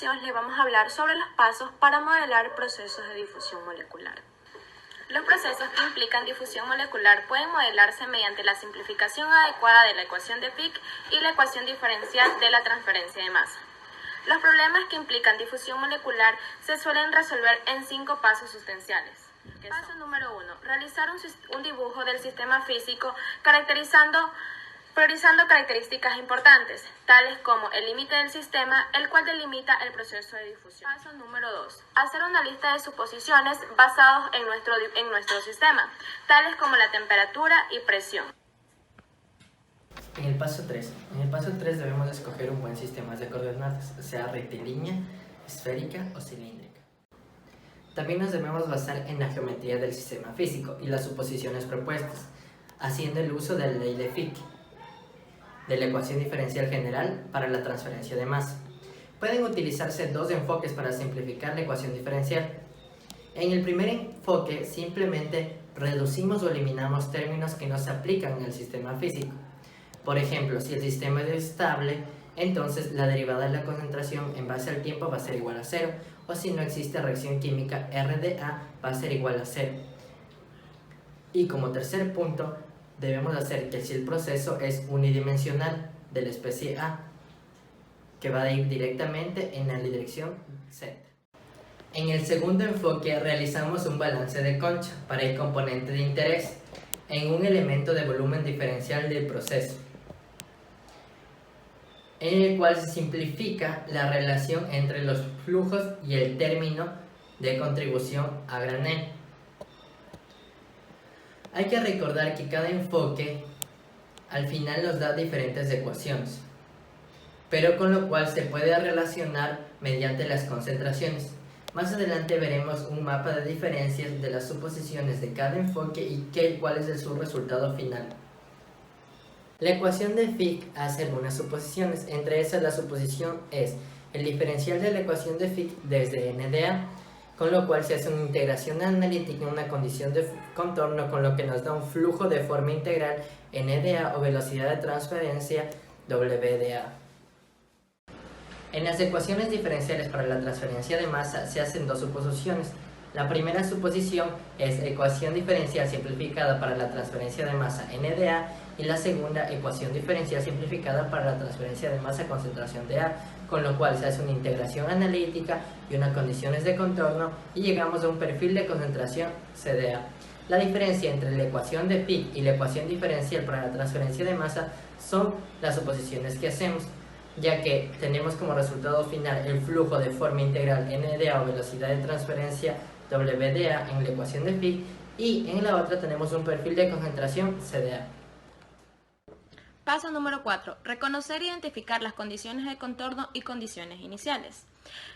continuación les vamos a hablar sobre los pasos para modelar procesos de difusión molecular. Los procesos que implican difusión molecular pueden modelarse mediante la simplificación adecuada de la ecuación de Fick y la ecuación diferencial de la transferencia de masa. Los problemas que implican difusión molecular se suelen resolver en 5 pasos sustanciales. Paso número 1. Realizar un dibujo del sistema físico priorizando características importantes, tales como el límite del sistema, el cual delimita el proceso de difusión. Paso número 2. Hacer una lista de suposiciones basadas en nuestro sistema, tales como la temperatura y presión. En el paso 3 debemos escoger un buen sistema de coordenadas, sea rectilínea, esférica o cilíndrica. También nos debemos basar en la geometría del sistema físico y las suposiciones propuestas, haciendo el uso de la ley de Fick, de la ecuación diferencial general para la transferencia de masa. Pueden utilizarse 2 enfoques para simplificar la ecuación diferencial. En el primer enfoque simplemente reducimos o eliminamos términos que no se aplican en el sistema físico. Por ejemplo, si el sistema es estable, entonces la derivada de la concentración en base al tiempo va a ser igual a 0, o si no existe reacción química R de A va a ser igual a 0. Y como tercer punto, debemos hacer que si el proceso es unidimensional de la especie A, que va a ir directamente en la dirección Z. En el segundo enfoque realizamos un balance de Concha para el componente de interés en un elemento de volumen diferencial del proceso, en el cual se simplifica la relación entre los flujos y el término de contribución a granel. Hay que recordar que cada enfoque al final nos da diferentes ecuaciones, pero con lo cual se puede relacionar mediante las concentraciones. Más adelante veremos un mapa de diferencias de las suposiciones de cada enfoque y cuál es su resultado final. La ecuación de Fick hace algunas suposiciones, entre esas la suposición es el diferencial de la ecuación de Fick desde n de A, con lo cual se hace una integración analítica en una condición de contorno, con lo que nos da un flujo de forma integral n de A o velocidad de transferencia w de A. En las ecuaciones diferenciales para la transferencia de masa se hacen 2 suposiciones. La primera suposición es ecuación diferencial simplificada para la transferencia de masa n de A, y la segunda ecuación diferencial simplificada para la transferencia de masa a concentración de A, con lo cual se hace una integración analítica y unas condiciones de contorno y llegamos a un perfil de concentración C de A. La diferencia entre la ecuación de Fick y la ecuación diferencial para la transferencia de masa son las suposiciones que hacemos, ya que tenemos como resultado final el flujo de forma integral n de A o velocidad de transferencia w de A en la ecuación de Fick, y en la otra tenemos un perfil de concentración C de A. Paso número 4. Reconocer e identificar las condiciones de contorno y condiciones iniciales.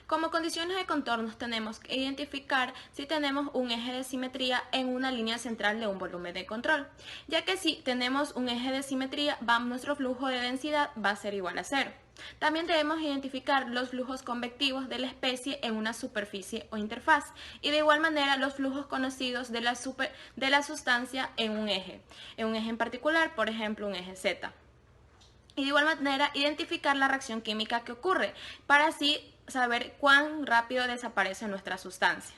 Como condiciones de contorno tenemos que identificar si tenemos un eje de simetría en una línea central de un volumen de control, ya que si tenemos un eje de simetría, nuestro flujo de densidad va a ser igual a 0. También debemos identificar los flujos convectivos de la especie en una superficie o interfaz, y de igual manera los flujos conocidos de la sustancia en un eje en particular, por ejemplo un eje Z. Y de igual manera identificar la reacción química que ocurre, para así saber cuán rápido desaparece nuestra sustancia.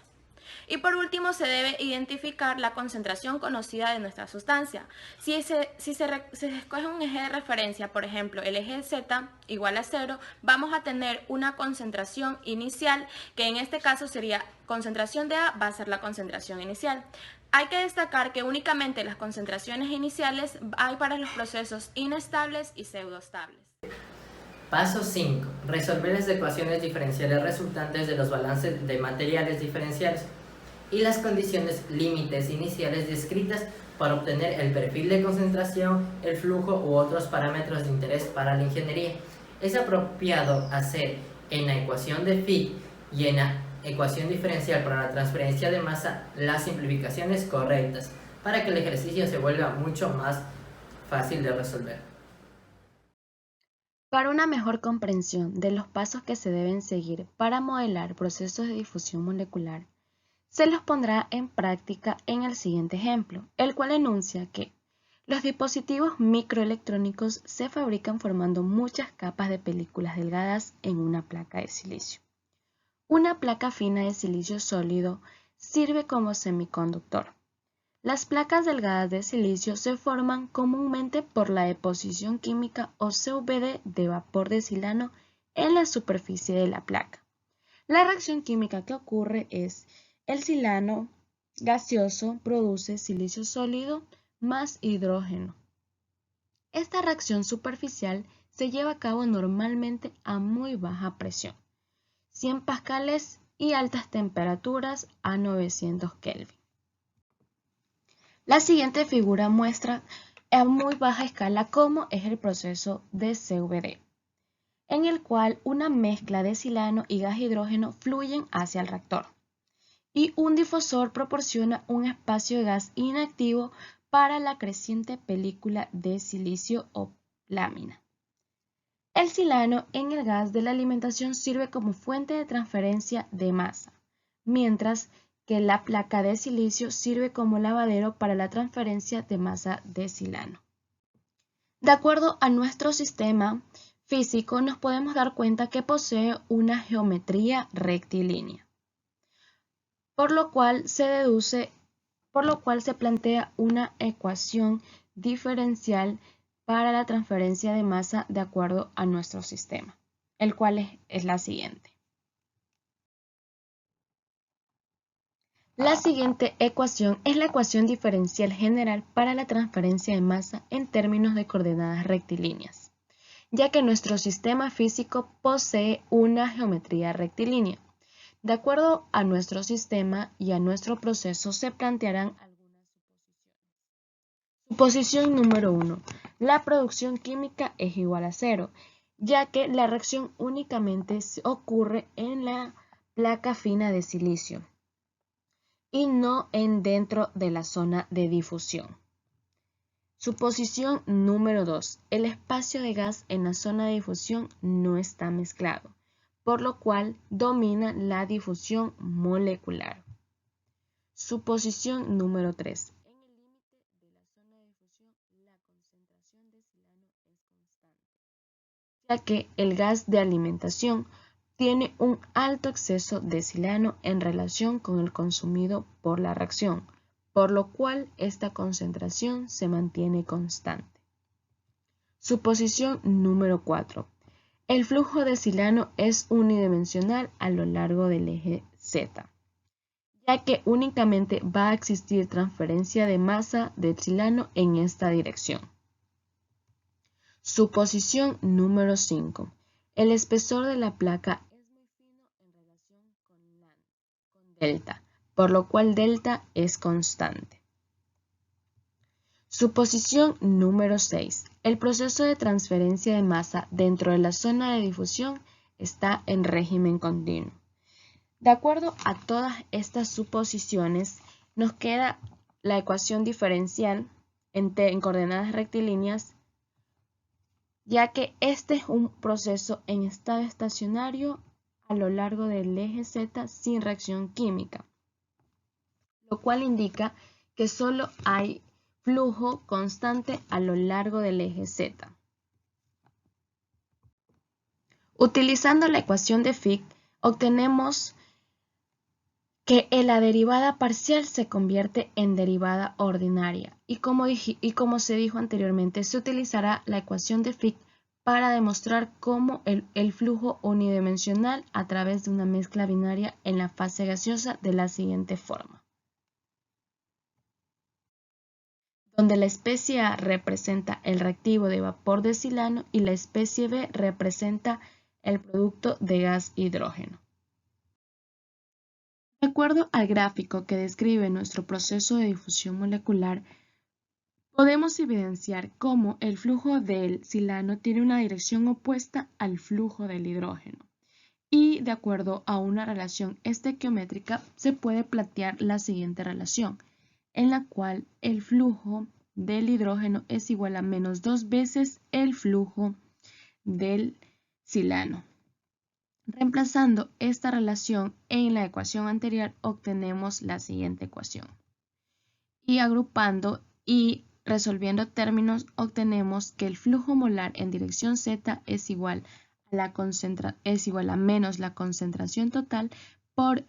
Y por último se debe identificar la concentración conocida de nuestra sustancia. Si se escoge un eje de referencia, por ejemplo el eje Z igual a 0, vamos a tener una concentración inicial, que en este caso sería concentración de A, va a ser la concentración inicial. Hay que destacar que únicamente las concentraciones iniciales hay para los procesos inestables y pseudoestables. Paso 5. Resolver las ecuaciones diferenciales resultantes de los balances de materiales diferenciales y las condiciones límites iniciales descritas para obtener el perfil de concentración, el flujo u otros parámetros de interés para la ingeniería. Es apropiado hacer en la ecuación de Fick y en la ecuación diferencial para la transferencia de masa las simplificaciones correctas para que el ejercicio se vuelva mucho más fácil de resolver. Para una mejor comprensión de los pasos que se deben seguir para modelar procesos de difusión molecular, se los pondrá en práctica en el siguiente ejemplo, el cual enuncia que los dispositivos microelectrónicos se fabrican formando muchas capas de películas delgadas en una placa de silicio. Una placa fina de silicio sólido sirve como semiconductor. Las placas delgadas de silicio se forman comúnmente por la deposición química o CVD de vapor de silano en la superficie de la placa. La reacción química que ocurre es el silano gaseoso produce silicio sólido más hidrógeno. Esta reacción superficial se lleva a cabo normalmente a muy baja presión, 100 pascales y altas temperaturas a 900 Kelvin. La siguiente figura muestra a muy baja escala cómo es el proceso de CVD, en el cual una mezcla de silano y gas hidrógeno fluyen hacia el reactor y un difusor proporciona un espacio de gas inactivo para la creciente película de silicio o lámina. El silano en el gas de la alimentación sirve como fuente de transferencia de masa, mientras que la placa de silicio sirve como lavadero para la transferencia de masa de silano. De acuerdo a nuestro sistema físico, nos podemos dar cuenta que posee una geometría rectilínea, por lo cual se plantea una ecuación diferencial para la transferencia de masa de acuerdo a nuestro sistema, el cual es la siguiente. La siguiente ecuación es la ecuación diferencial general para la transferencia de masa en términos de coordenadas rectilíneas, ya que nuestro sistema físico posee una geometría rectilínea. De acuerdo a nuestro sistema y a nuestro proceso se plantearán algunas suposiciones. Suposición número 1. La producción química es igual a 0, ya que la reacción únicamente ocurre en la placa fina de silicio y no dentro de la zona de difusión. Suposición número 2. El espacio de gas en la zona de difusión no está mezclado, por lo cual domina la difusión molecular. Suposición número 3. En el límite de la zona de difusión, la concentración de silano es constante, ya que el gas de alimentación tiene un alto exceso de silano en relación con el consumido por la reacción, por lo cual esta concentración se mantiene constante. Suposición número 4. El flujo de silano es unidimensional a lo largo del eje Z, ya que únicamente va a existir transferencia de masa del silano en esta dirección. Suposición número 5. El espesor de la placa es muy fino en relación con delta, por lo cual delta es constante. Suposición número 6. El proceso de transferencia de masa dentro de la zona de difusión está en régimen continuo. De acuerdo a todas estas suposiciones, nos queda la ecuación diferencial en coordenadas rectilíneas, ya que este es un proceso en estado estacionario a lo largo del eje Z sin reacción química, lo cual indica que solo hay flujo constante a lo largo del eje Z. Utilizando la ecuación de Fick, obtenemos que la derivada parcial se convierte en derivada ordinaria y como se dijo anteriormente, se utilizará la ecuación de Fick para demostrar cómo el flujo unidimensional a través de una mezcla binaria en la fase gaseosa de la siguiente forma, donde la especie A representa el reactivo de vapor de silano y la especie B representa el producto de gas hidrógeno. De acuerdo al gráfico que describe nuestro proceso de difusión molecular, podemos evidenciar cómo el flujo del silano tiene una dirección opuesta al flujo del hidrógeno. Y de acuerdo a una relación estequiométrica se puede plantear la siguiente relación, en la cual el flujo del hidrógeno es igual a menos 2 veces el flujo del silano. Reemplazando esta relación en la ecuación anterior, obtenemos la siguiente ecuación. Y agrupando y resolviendo términos, obtenemos que el flujo molar en dirección Z es igual es igual a menos la concentración total por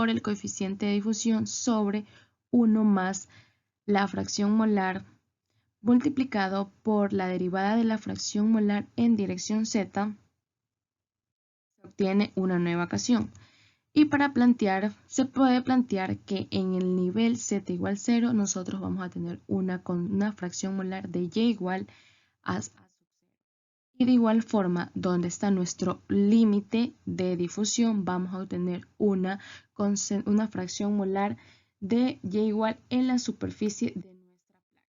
el coeficiente de difusión sobre 1 más la fracción molar multiplicado por la derivada de la fracción molar en dirección Z, se obtiene una nueva ecuación. Y se puede plantear que en el nivel Z igual 0 nosotros vamos a tener una fracción molar de Y igual a sub 0. Y de igual forma, donde está nuestro límite de difusión, vamos a obtener una fracción molar de Y igual en la superficie de nuestra placa.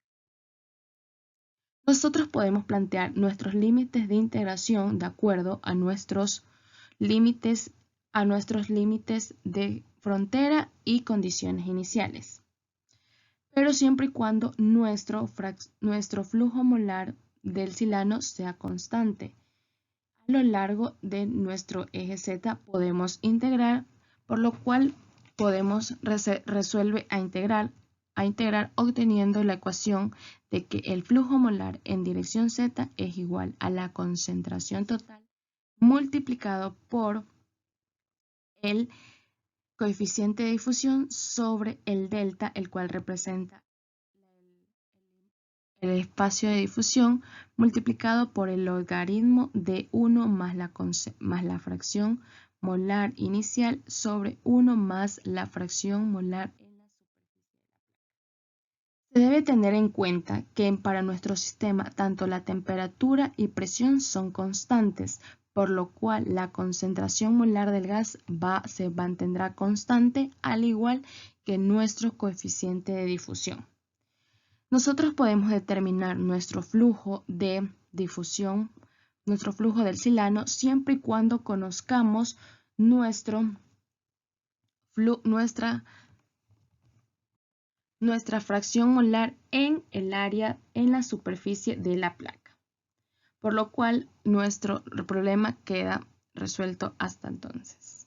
Nosotros podemos plantear nuestros límites de integración de acuerdo a nuestros límites de frontera y condiciones iniciales, pero siempre y cuando nuestro flujo molar del silano sea constante. A lo largo de nuestro eje Z podemos integrar, por lo cual resuelve a integrar obteniendo la ecuación de que el flujo molar en dirección Z es igual a la concentración total multiplicado por el coeficiente de difusión sobre el delta, el cual representa el espacio de difusión multiplicado por el logaritmo de 1 más la fracción molar inicial sobre 1 más la fracción molar en la superficie de la placa. Se debe tener en cuenta que para nuestro sistema tanto la temperatura y presión son constantes, por lo cual la concentración molar del gas se mantendrá constante, al igual que nuestro coeficiente de difusión. Nosotros podemos determinar nuestro flujo de difusión, nuestro flujo del silano, siempre y cuando conozcamos nuestra fracción molar en el área, en la superficie de la placa. Por lo cual nuestro problema queda resuelto hasta entonces.